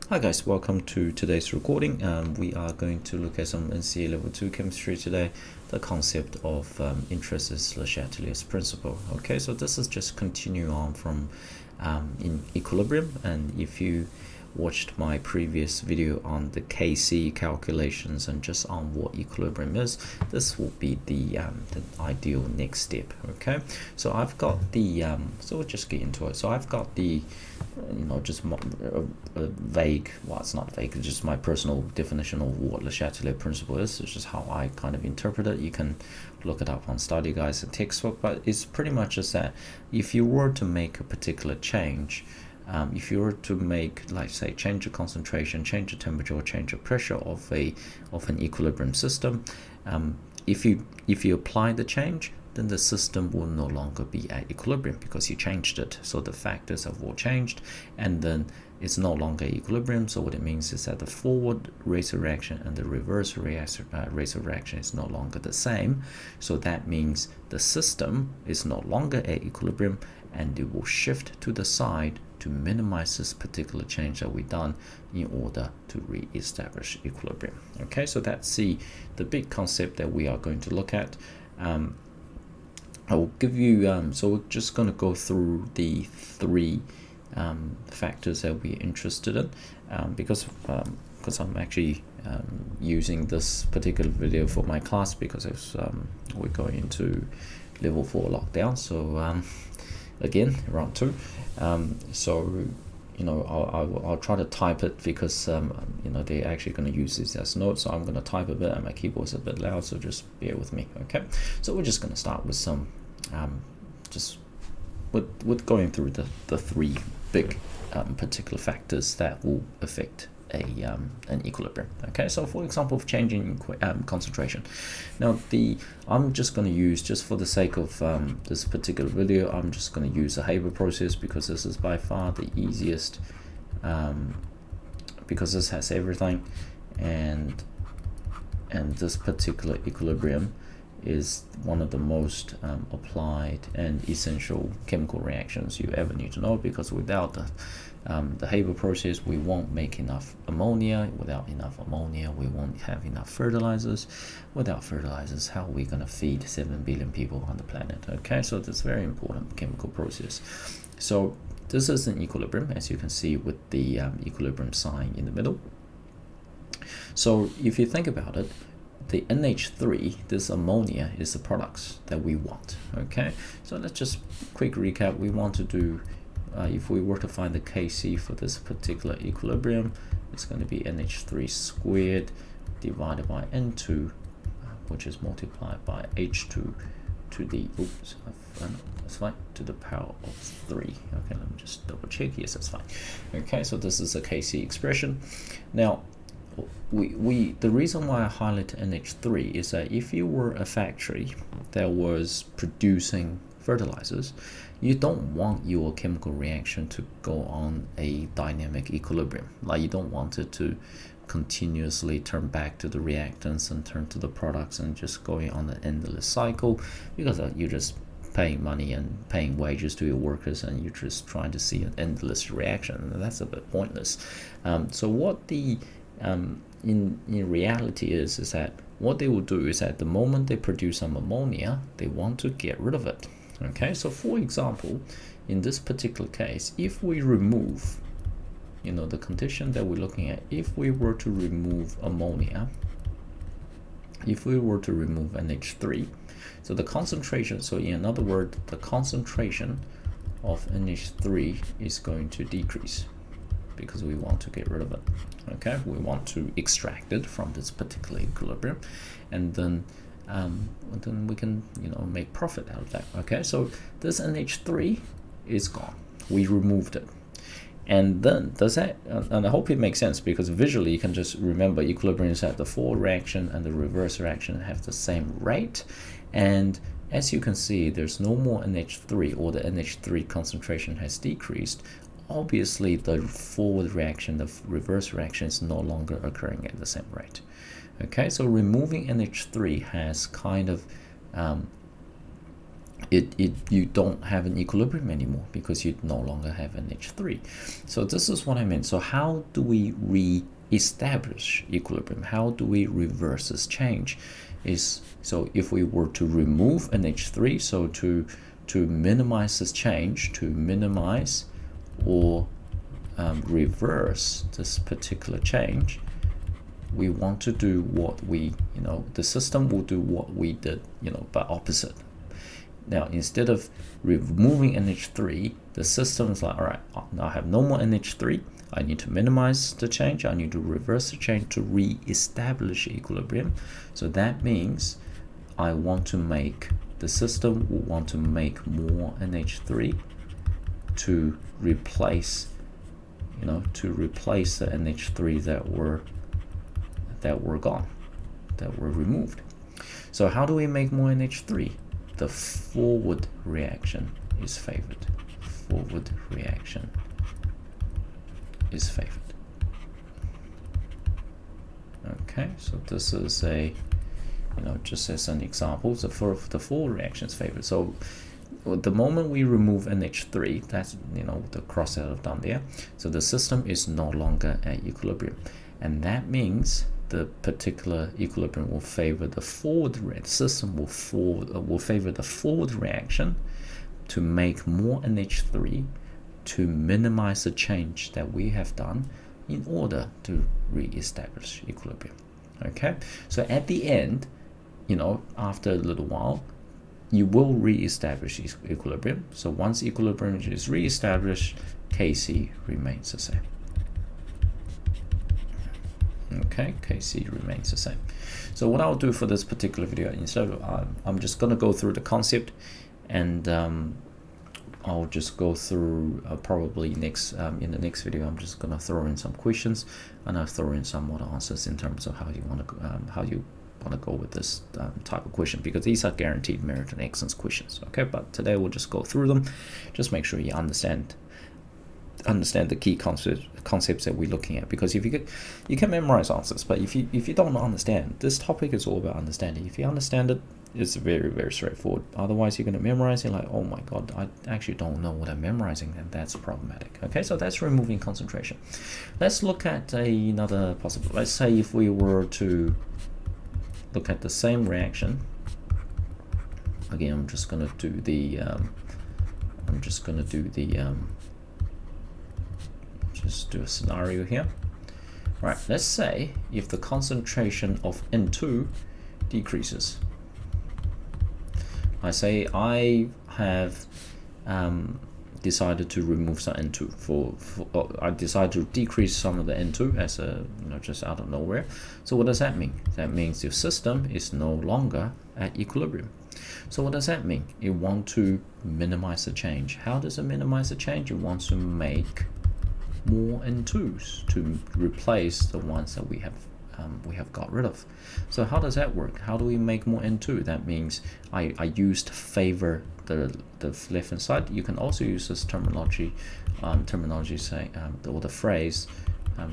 Hi guys, welcome to today's recording. We are going to look at some NCEA Level 2 chemistry today, the concept of interests / Chatelier's principle. Okay, so this is just continuing on from in equilibrium, and if you watched my previous video on the KC calculations and just on what equilibrium is, this will be the ideal next step. Okay, so I've got the so we'll just get into it. So I've got the just vague, well, it's not vague, it's just my personal definition of what Le Chatelier principle is. It's just how I kind of interpret it. You can look it up on study guides and textbook, but it's pretty much just that if you were to make a particular change, if you were to make, like, say, change the concentration, change the temperature, or change the pressure of an equilibrium system, if you apply the change, then the system will no longer be at equilibrium because you changed it. So the factors have all changed, and then it's no longer equilibrium. So what it means is that the forward rate of reaction and the reverse rate of reaction is no longer the same. So that means the system is no longer at equilibrium, and it will shift to the side to minimize this particular change that we've done in order to re-establish equilibrium. Okay, so that's the big concept that we are going to look at. I will give you, so we're just going to go through the three factors that we're interested in, because I'm actually using this particular video for my class because it's, we're going into level 4 lockdown. So again, round 2. So I'll try to type it because they're actually going to use this as notes, so I'm going to type a bit and my keyboard's a bit loud, so just bear with me. Okay, so we're just going to start with some just with going through the three big particular factors that will affect an equilibrium. Okay, so for example, changing concentration. Now I'm just going to use, just for the sake of this particular video, I'm just going to use the Haber process because this is by far the easiest, because this has everything, and this particular equilibrium is one of the most applied and essential chemical reactions you ever need to know, because without the Haber process, we won't make enough ammonia. Without enough ammonia, we won't have enough fertilizers. Without fertilizers, how are we going to feed 7 billion people on the planet? Okay, so that's a very important chemical process. So this is an equilibrium, as you can see with the equilibrium sign in the middle. So if you think about it, the NH3, this ammonia, is the products that we want. Okay, so let's just quick recap. We want to do, if we were to find the Kc for this particular equilibrium, it's going to be NH3 squared divided by N2, which is multiplied by H2 to the, oops, that's fine, to the power of 3. Okay, let me just double check. Yes, that's fine. Okay, so this is a Kc expression. Now, the reason why I highlight NH3 is that if you were a factory that was producing fertilizers, you don't want your chemical reaction to go on a dynamic equilibrium. Like, you don't want it to continuously turn back to the reactants and turn to the products and just going on an endless cycle, because you're just paying money and paying wages to your workers, and you're just trying to see an endless reaction, and that's a bit pointless. So what the in reality is that what they will do is that the moment they produce some ammonia, they want to get rid of it. Okay, so for example, in this particular case, if we remove, the condition that we're looking at, if we were to remove ammonia, if we were to remove NH3, so the concentration, so in other words, the concentration of NH3 is going to decrease, because we want to get rid of it. Okay, we want to extract it from this particular equilibrium, and then we can make profit out of that. Okay, so this NH3 is gone, we removed it, and then does that, and I hope it makes sense, because visually you can just remember equilibrium is that the forward reaction and the reverse reaction have the same rate, and as you can see, there's no more NH3, or the NH3 concentration has decreased. Obviously, the forward reaction, the reverse reaction, is no longer occurring at the same rate. Okay, so removing NH3 has kind of you don't have an equilibrium anymore because you no longer have an H3. So this is what I meant. So how do we re-establish equilibrium? How do we reverse this change? So if we were to remove an H3, so to minimize this change, to minimize or reverse this particular change, we want to do what we, the system will do what we did, but opposite. Now, instead of removing NH3, the system is like, all right, now I have no more NH3. I need to minimize the change. I need to reverse the change to re-establish equilibrium. So that means the system will want to make more NH3 to replace, the NH3 that were gone, that were removed. So how do we make more NH3? The forward reaction is favored. Forward reaction is favored. Okay, so this is a, just as an example, so for the forward reaction is favored. So the moment we remove NH3, that's, the cross that I've done there. So the system is no longer at equilibrium. And that means the particular equilibrium will favor the forward system will favor the forward reaction to make more NH3 to minimize the change that we have done in order to re-establish equilibrium. Okay, so at the end, after a little while, you will re-establish equilibrium. So once equilibrium is re-established, Kc remains the same. Okay, Kc remains the same. So what I'll do for this particular video, instead of I'm just going to go through the concept, and I'll just go through probably in the next video. I'm just going to throw in some questions, and I'll throw in some more answers in terms of how you want to go with this type of question, because these are guaranteed merit and excellence questions. Okay, but today we'll just go through them. Just make sure you understand the key concepts that we're looking at, because if you can memorize answers, but if you don't understand, this topic is all about understanding. If you understand it, it's very, very straightforward. Otherwise, you're going to memorize, you're like, oh my god, I actually don't know what I'm memorizing, and that's problematic. Okay, so that's removing concentration. Let's look at another possible. Let's say if we were to look at the same reaction again. I'm just going to do the just do a scenario here. Right, let's say if the concentration of N2 decreases. I say I have decided to remove some N2 I decided to decrease some of the N2 as a just out of nowhere. So what does that mean? That means your system is no longer at equilibrium. So what does that mean? You want to minimize the change. How does it minimize the change? You want to make more N2s to replace the ones that we have got rid of. So how does that work? How do we make more N2? That means I used favor the left hand side. You can also use this terminology say or the phrase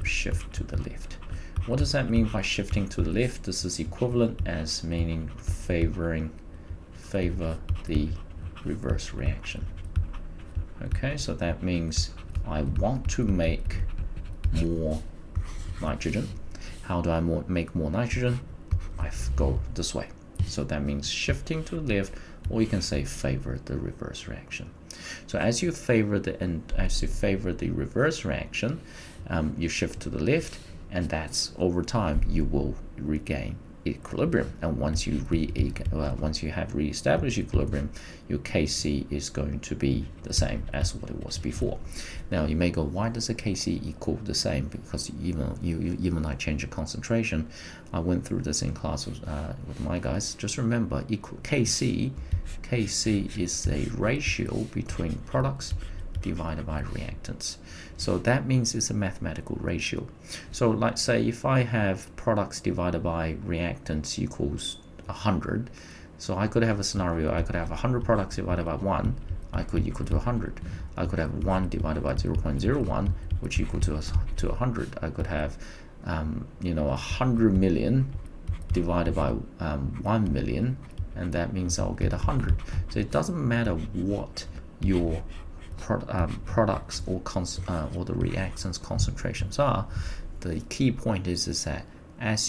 shift to the left. What does that mean by shifting to the left? This is equivalent as meaning favor the reverse reaction. Okay, so that means I want to make more nitrogen. How do I make more nitrogen? I go this way. So that means shifting to the left, or you can say favor the reverse reaction. So as you favor the reverse reaction, you shift to the left, and that's over time you will regain equilibrium. And once you have re-established equilibrium, your Kc is going to be the same as what it was before. Now you may go, why does the Kc equal the same? Because even I change the concentration. I went through this in class with my guys. Just remember, Kc is a ratio between products divided by reactants. So that means it's a mathematical ratio. So let's say if I have products divided by reactants equals 100, so I could have a scenario, I could have 100 products divided by 1, I could equal to 100. I could have 1 divided by 0.01, which equal to 100. I could have 100 million divided by 1 million, and that means I'll get 100. So it doesn't matter what your products or the reactants concentrations are. The key point is that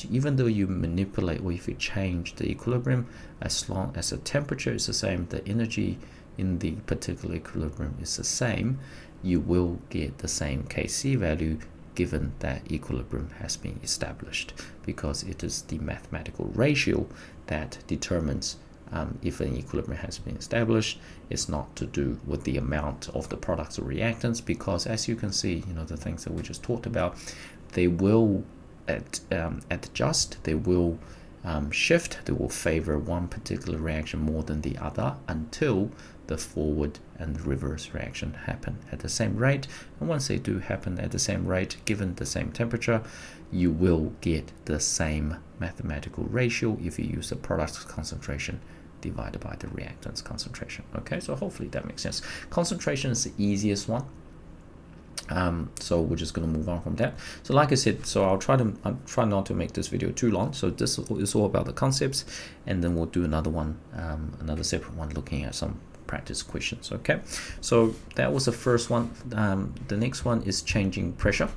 even though you manipulate or if you change the equilibrium, as long as the temperature is the same, the energy in the particular equilibrium is the same, you will get the same Kc value given that equilibrium has been established, because it is the mathematical ratio that determines if an equilibrium has been established. It's not to do with the amount of the products or reactants, because as you can see, the things that we just talked about, they will adjust, they will shift, they will favor one particular reaction more than the other until the forward and reverse reaction happen at the same rate. And once they do happen at the same rate, given the same temperature, you will get the same mathematical ratio if you use the product's concentration divided by the reactant's concentration. Okay, so hopefully that makes sense. Concentration is the easiest one. So we're just going to move on from that. So like I said, so I'll try not to make this video too long. So this is all about the concepts, and then we'll do another one, another separate one looking at some practice questions. Okay, so that was the first one. The next one is changing pressure.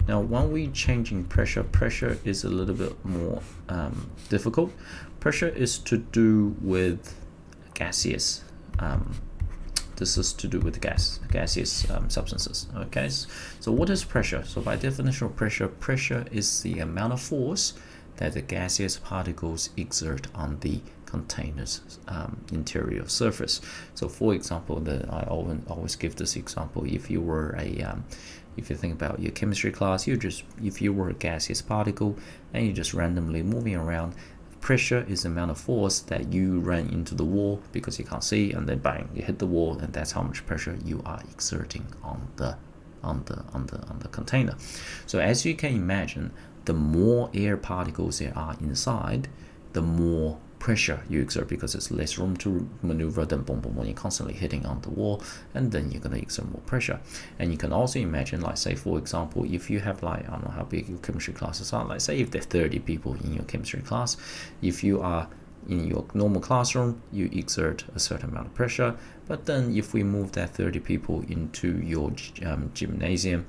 Now when we changing pressure is a little bit more difficult. Pressure is to do with gaseous this is to do with gaseous substances. Okay, so what is pressure? So by definition of pressure is the amount of force that the gaseous particles exert on the container's interior surface. So for example, I always give this example. If you were if you think about your chemistry class, if you were a gaseous particle and you're just randomly moving around, pressure is the amount of force that you ran into the wall because you can't see, and then bang, you hit the wall, and that's how much pressure you are exerting on the container. So as you can imagine, the more air particles there are inside, the more pressure you exert, because there's less room to maneuver. Then boom, boom, when you're constantly hitting on the wall, and then you're going to exert more pressure. And you can also imagine, like say for example, if you have I don't know how big your chemistry classes are, like say if there are 30 people in your chemistry class, if you are in your normal classroom, you exert a certain amount of pressure. But then if we move that 30 people into your gymnasium,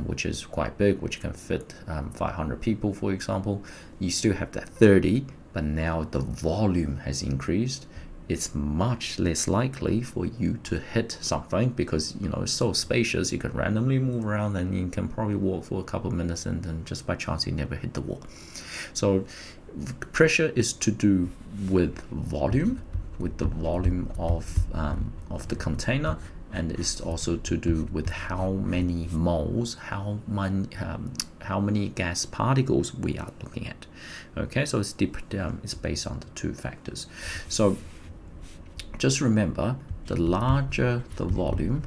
which is quite big, which can fit 500 people, for example, you still have that 30, but now the volume has increased. It's much less likely for you to hit something, because it's so spacious, you can randomly move around and you can probably walk for a couple of minutes, and then just by chance you never hit the wall. So pressure is to do with volume, with the volume of the container, and it's also to do with how many moles, how many gas particles we are looking at. Okay, so it's based on the two factors. So just remember, the larger the volume,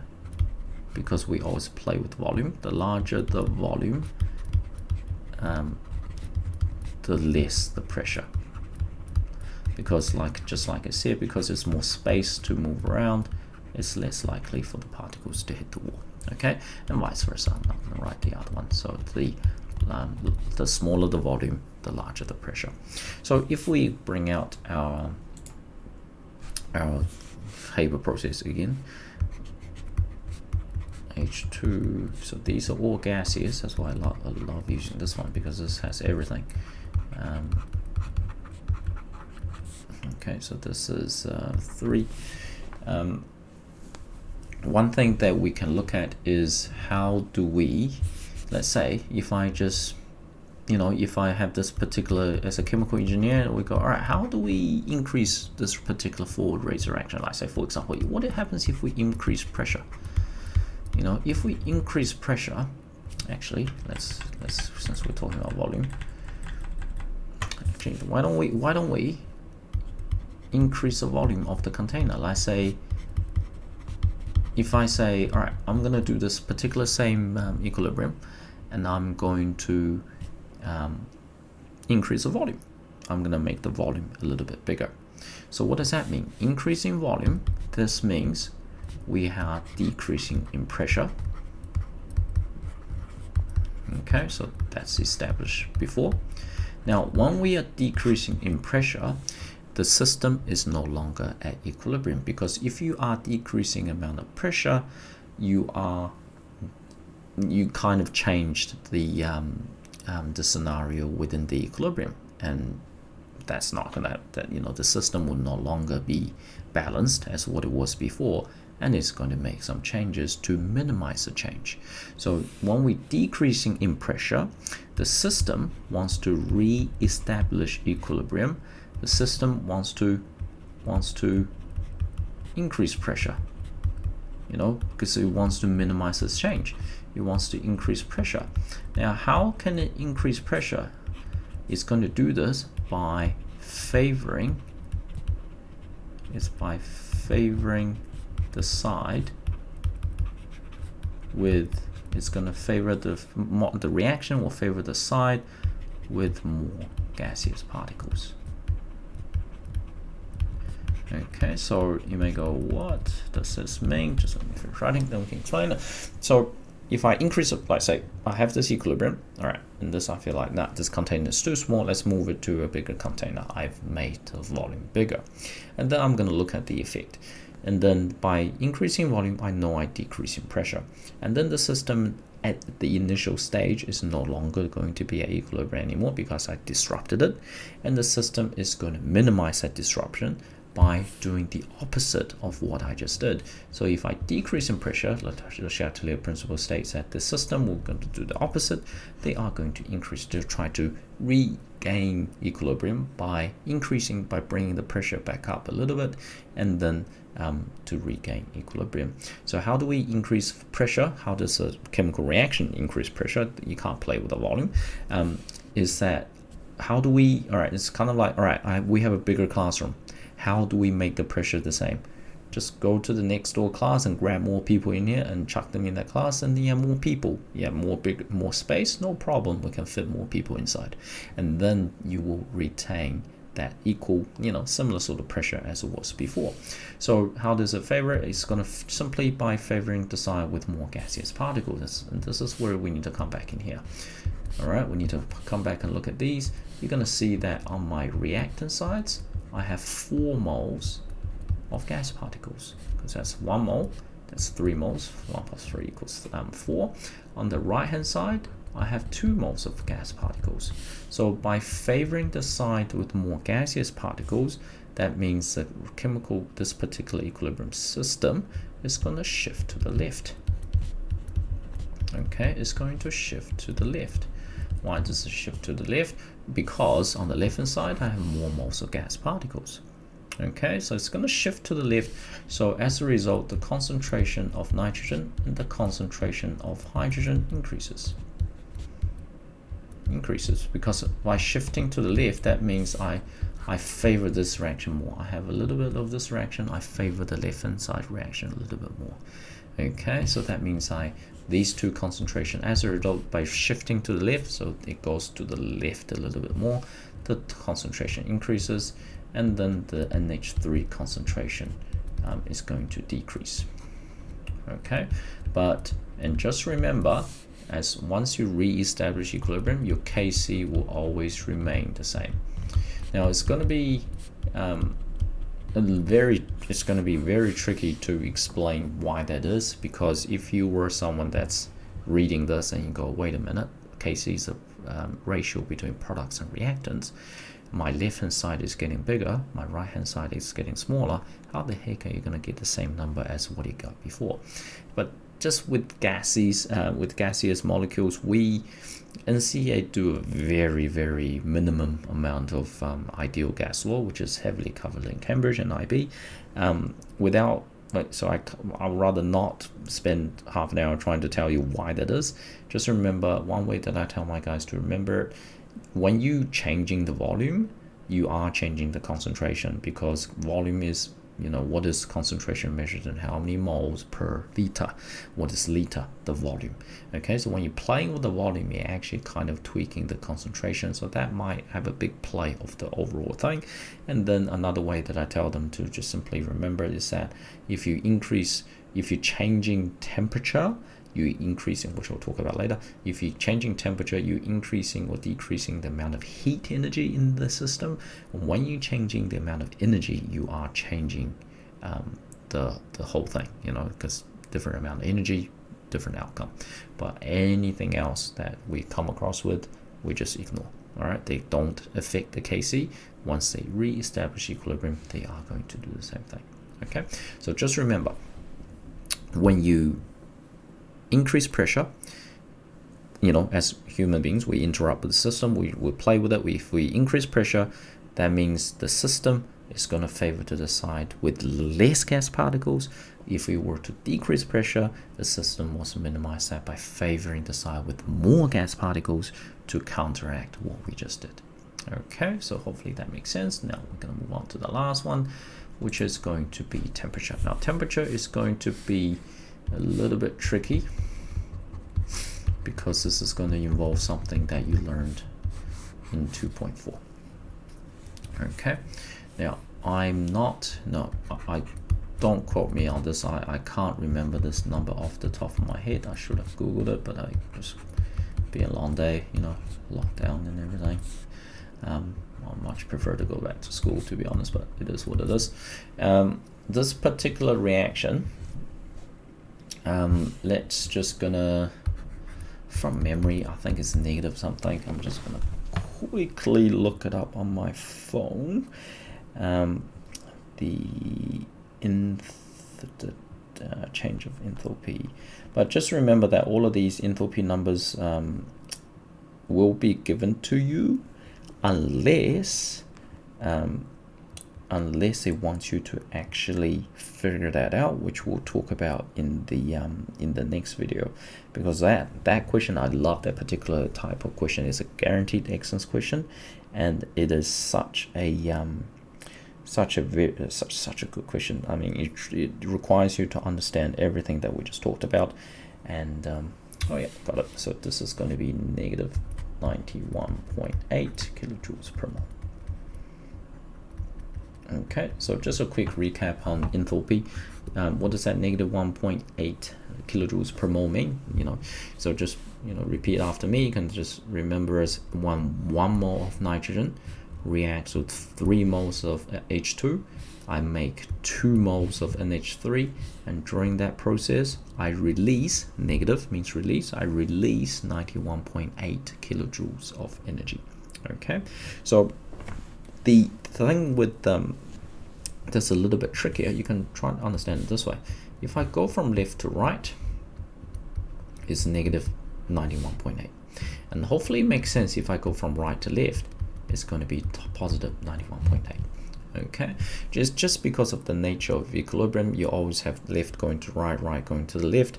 because we always play with volume, the larger the volume, the less the pressure, because just like I said, because there's more space to move around, it's less likely for the particles to hit the wall. Okay, and vice versa. I'm not going to write the other one. So the smaller the volume, the larger the pressure. So if we bring out our Haber process again, H2, so these are all gaseous. That's why I love using this one, because this has everything. Okay, so this is 3. One thing that we can look at is how do we, let's say if I just if I have this particular, as a chemical engineer, we go, all right, how do we increase this particular forward rate reaction? Like say for example, what happens if we increase pressure? If we increase pressure, actually let's since we're talking about volume, actually why don't we increase the volume of the container? Let's say if I say, all right, I'm going to do this particular same equilibrium, and I'm going to increase the volume. I'm going to make the volume a little bit bigger. So what does that mean? Increasing volume, this means we are decreasing in pressure. Okay, so that's established before. Now when we are decreasing in pressure, the system is no longer at equilibrium, because if you are decreasing amount of pressure, you kind of changed the scenario within the equilibrium, and that's not gonna, the system will no longer be balanced as what it was before, and it's going to make some changes to minimize the change. So when we're decreasing in pressure, the system wants to re-establish equilibrium. The system wants to increase pressure, because it wants to minimize this change. It wants to increase pressure. Now, how can it increase pressure? It's going to do this by favoring the side with, it's going to favor the reaction will favor the side with more gaseous particles. Okay, so you may go, what does this mean? Just let me finish writing, then we can explain it. So if I increase it, like say I have this equilibrium, all right, and this I feel like that this container is too small, let's move it to a bigger container. I've made the volume bigger, and then I'm going to look at the effect. And then by increasing volume, I know I decrease in pressure, and then the system at the initial stage is no longer going to be at equilibrium anymore because I disrupted it, and the system is going to minimize that disruption by doing the opposite of what I just did. So if I decrease in pressure, the Chatelier principle states that the system will going to do the opposite. They are going to increase to try to regain equilibrium by bringing the pressure back up a little bit, and then to regain equilibrium. So how do we increase pressure? How does a chemical reaction increase pressure? You can't play with the volume. Is that how do we? All right, it's kind of like, all right, we have a bigger classroom. How do we make the pressure the same? Just go to the next door class and grab more people in here and chuck them in that class, and you have more people. You have more space, no problem. We can fit more people inside, and then you will retain that equal, similar sort of pressure as it was before. So how does it favor it? It's going to simply by favoring the side with more gaseous particles. And this is where we need to come back in here. All right, we need to come back and look at these. You're going to see that on my reactant sides, I have 4 moles of gas particles, because that's 1 mole, that's 3 moles, 1 plus 3 equals 4. On the right hand side, I have 2 moles of gas particles. So by favoring the side with more gaseous particles, that means that this particular equilibrium system is going to shift to the left. Okay, it's going to shift to the left. Why does it shift to the left? Because on the left hand side, I have more moles of gas particles. Okay, so it's going to shift to the left. So as a result, the concentration of nitrogen and the concentration of hydrogen increases. Because by shifting to the left, that means I favor this reaction more. I have a little bit of this reaction. I favor the left hand side reaction a little bit more. Okay, so that means these two concentration, as a result, by shifting to the left, so it goes to the left a little bit more, the concentration increases, and then the NH3 concentration is going to decrease. Okay, and just remember, as once you re-establish equilibrium, your Kc will always remain the same. Now it's going to be very tricky to explain why that is, because if you were someone that's reading this and you go, wait a minute, Kc is a ratio between products and reactants. My left hand side is getting bigger, my right hand side is getting smaller. How the heck are you going to get the same number as what you got before? But just with gaseous molecules, we NCEA do a very, very minimum amount of ideal gas law, which is heavily covered in Cambridge and IB. I'd rather not spend half an hour trying to tell you why that is. Just remember, one way that I tell my guys to remember, when you changing the volume, you are changing the concentration, because volume is, what is concentration measured in how many moles per liter? What is liter? The volume. Okay, so when you're playing with the volume, you're actually kind of tweaking the concentration, so that might have a big play of the overall thing. And then another way that I tell them to just simply remember is that if you're changing temperature, you're increasing, which we'll talk about later. If you're changing temperature, you're increasing or decreasing the amount of heat energy in the system. When you're changing the amount of energy, you are changing the whole thing, because different amount of energy, different outcome. But anything else that we come across with, we just ignore. All right, they don't affect the KC. Once they re-establish equilibrium, they are going to do the same thing. Okay, so just remember, when you increase pressure, as human beings, we interrupt with the system, we play with it. If we increase pressure, that means the system is going to favor to the side with less gas particles. If we were to decrease pressure, the system wants to minimize that by favoring the side with more gas particles to counteract what we just did. Okay, so hopefully that makes sense. Now we're going to move on to the last one, which is going to be temperature. Now temperature is going to be a little bit tricky because this is going to involve something that you learned in 2.4. Okay, now I don't quote me on this. I can't remember this number off the top of my head. I should have googled it, but I just be a long day, lockdown and everything. I much prefer to go back to school, to be honest, but it is what it is. This particular reaction, let's just gonna, from memory, I think it's negative something. I'm just gonna quickly look it up on my phone. The change of enthalpy, but just remember that all of these enthalpy numbers will be given to you unless it wants you to actually figure that out, which we'll talk about in the next video, because that question, I love that particular type of question. It's a guaranteed excellence question, and it is such a good question. I mean, it requires you to understand everything that we just talked about. And oh yeah, got it. So this is going to be negative 91.8 kilojoules per mole. Okay, so just a quick recap on enthalpy. What does that negative 1.8 kilojoules per mole mean? So just repeat after me. You can just remember as one mole of nitrogen reacts with 3 moles of H2. I make 2 moles of NH3, and during that process I release, negative means release, I release 91.8 kilojoules of energy. Okay, so the thing with that's a little bit trickier. You can try and understand it this way. If I go from left to right, it's negative 91.8, and hopefully it makes sense. If I go from right to left, it's going to be positive 91.8. Okay, just because of the nature of equilibrium, you always have left going to right, right going to the left.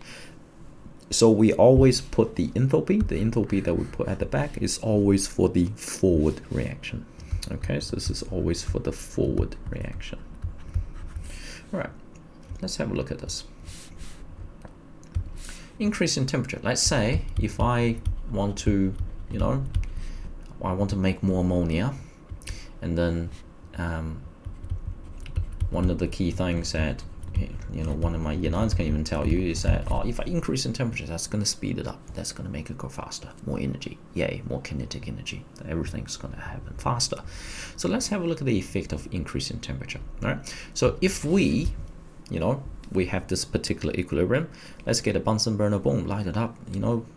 So we always put the enthalpy that we put at the back is always for the forward reaction. Okay, so this is always for the forward reaction. All right, let's have a look at this. Increase in temperature. Let's say if I want to, I want to make more ammonia, and then one of the key things that one of my year 9s can even tell you is that, if I increase in temperature, that's going to speed it up, that's going to make it go faster, more energy, yay, more kinetic energy, everything's going to happen faster. So let's have a look at the effect of increase in temperature. All right, so if we have this particular equilibrium, let's get a Bunsen burner, boom, light it up,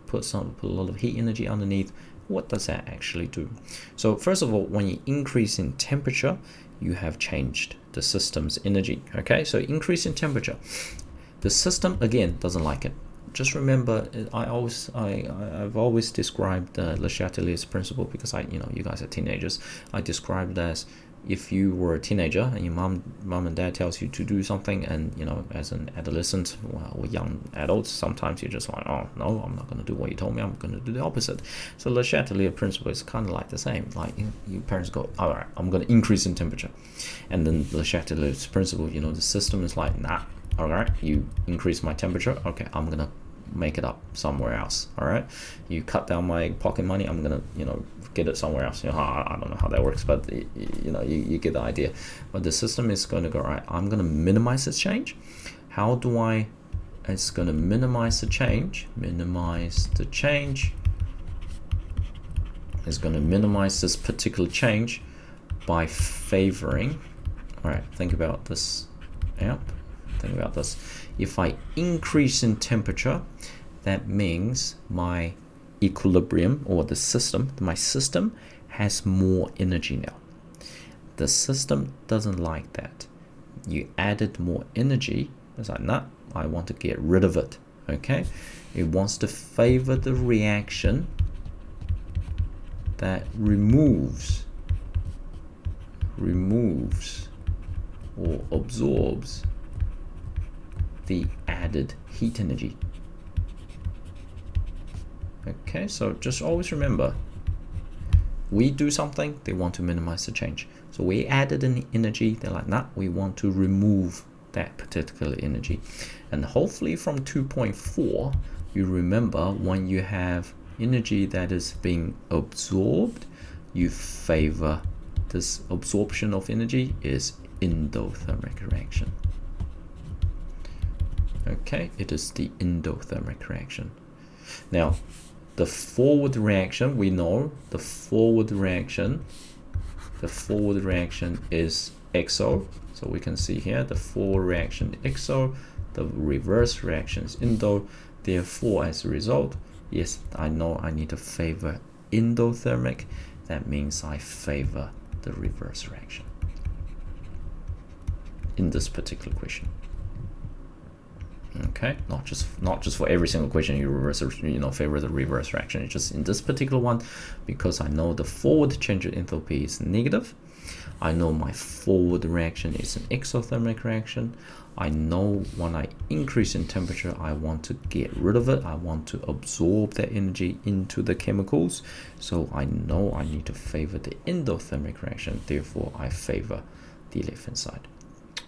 put a lot of heat energy underneath. What does that actually do? So first of all, when you increase in temperature, you have changed the system's energy. Okay, so increase in temperature, the system again doesn't like it. Just remember, I've always described Le Chatelier's principle, because you guys are teenagers. I described it as, if you were a teenager and your mom and dad tells you to do something, and as an adolescent or young adults, sometimes you're just like, oh no, I'm not going to do what you told me, I'm going to do the opposite. So Le Chatelier principle is kind of like the same. Like, your parents go, all right, I'm going to increase in temperature, and then Le Chatelier's principle, the system is like, nah, all right, you increase my temperature, okay, I'm going to make it up somewhere else. All right, you cut down my pocket money, I'm gonna get it somewhere else. I don't know how that works, but you get the idea. But the system is going to go, right, I'm going to minimize this change. How do I it's going to minimize the change. Minimize the change. It's going to minimize this particular change by favoring. All right, think about this. Yep, think about this. If I increase in temperature, that means my equilibrium, or the system, my system has more energy now. The system doesn't like that. You added more energy. It's like, nah, I want to get rid of it. Okay, it wants to favor the reaction that removes or absorbs the added heat energy. Okay, so just always remember, we do something, they want to minimize the change. So we added an energy, they're like, nah, we want to remove that particular energy. And hopefully from 2.4, you remember when you have energy that is being absorbed, you favor this absorption of energy is endothermic reaction. Okay, it is the endothermic reaction. Now, the forward reaction, we know the forward reaction is exo. So we can see here the forward reaction exo, the reverse reaction is endo. Therefore, as a result, yes, I know I need to favor endothermic. That means I favor the reverse reaction in this particular question. Okay, not just for every single question you reverse, favor the reverse reaction. It's just in this particular one, because I know the forward change of enthalpy is negative. I know my forward reaction is an exothermic reaction. I know when I increase in temperature, I want to get rid of it. I want to absorb that energy into the chemicals. So I know I need to favor the endothermic reaction. Therefore, I favor the left-hand side.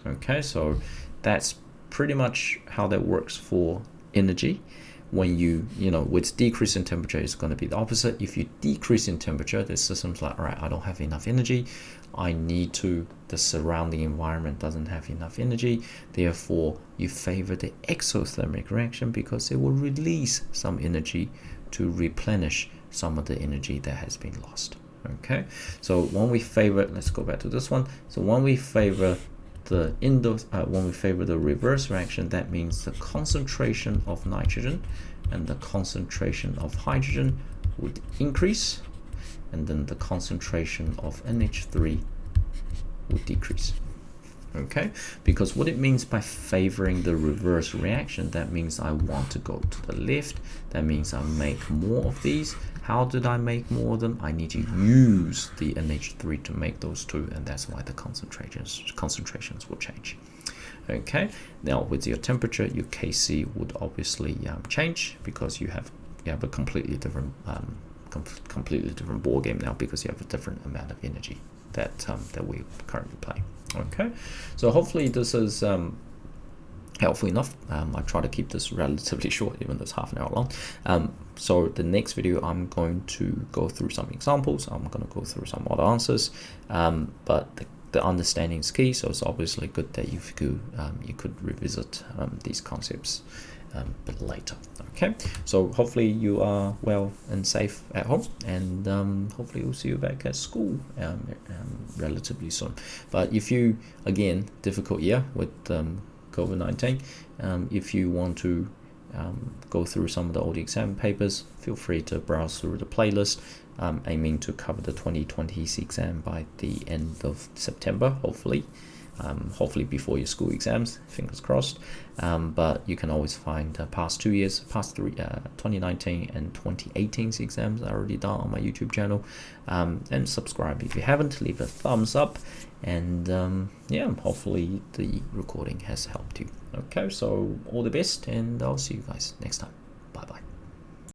Okay, so that's pretty much how that works for energy. When with decrease in temperature, it's going to be the opposite. If you decrease in temperature, the system's like, all right, I don't have enough energy. The surrounding environment doesn't have enough energy. Therefore, you favor the exothermic reaction because it will release some energy to replenish some of the energy that has been lost. Okay, so when we favor, let's go back to this one. So when we favor when we favor the reverse reaction, that means the concentration of nitrogen and the concentration of hydrogen would increase, and then the concentration of NH3 would decrease. Okay, because what it means by favoring the reverse reaction, that means I want to go to the left. That means I make more of these. How did I make more of them? I need to use the NH3 to make those two, and that's why the concentrations will change. Okay, now with your temperature, your Kc would obviously change, because you have a completely different ball game now, because you have a different amount of energy that we currently play. Okay, so hopefully this is helpful enough. I try to keep this relatively short, even though it's half an hour long. So the next video, I'm going to go through some examples. I'm going to go through some model answers, but the understanding is key. So it's obviously good that you could revisit these concepts a bit later. Okay, so hopefully you are well and safe at home, and hopefully we'll see you back at school relatively soon. But if you, again, difficult year with COVID-19, if you want to go through some of the old exam papers, feel free to browse through the playlist. Aiming to cover the 2020 exam by the end of September, hopefully before your school exams, fingers crossed. But you can always find past 2 years, past 2019 and 2018's exams are already done on my YouTube channel. And subscribe if you haven't, leave a thumbs up, and hopefully the recording has helped you. Okay, so all the best, and I'll see you guys next time.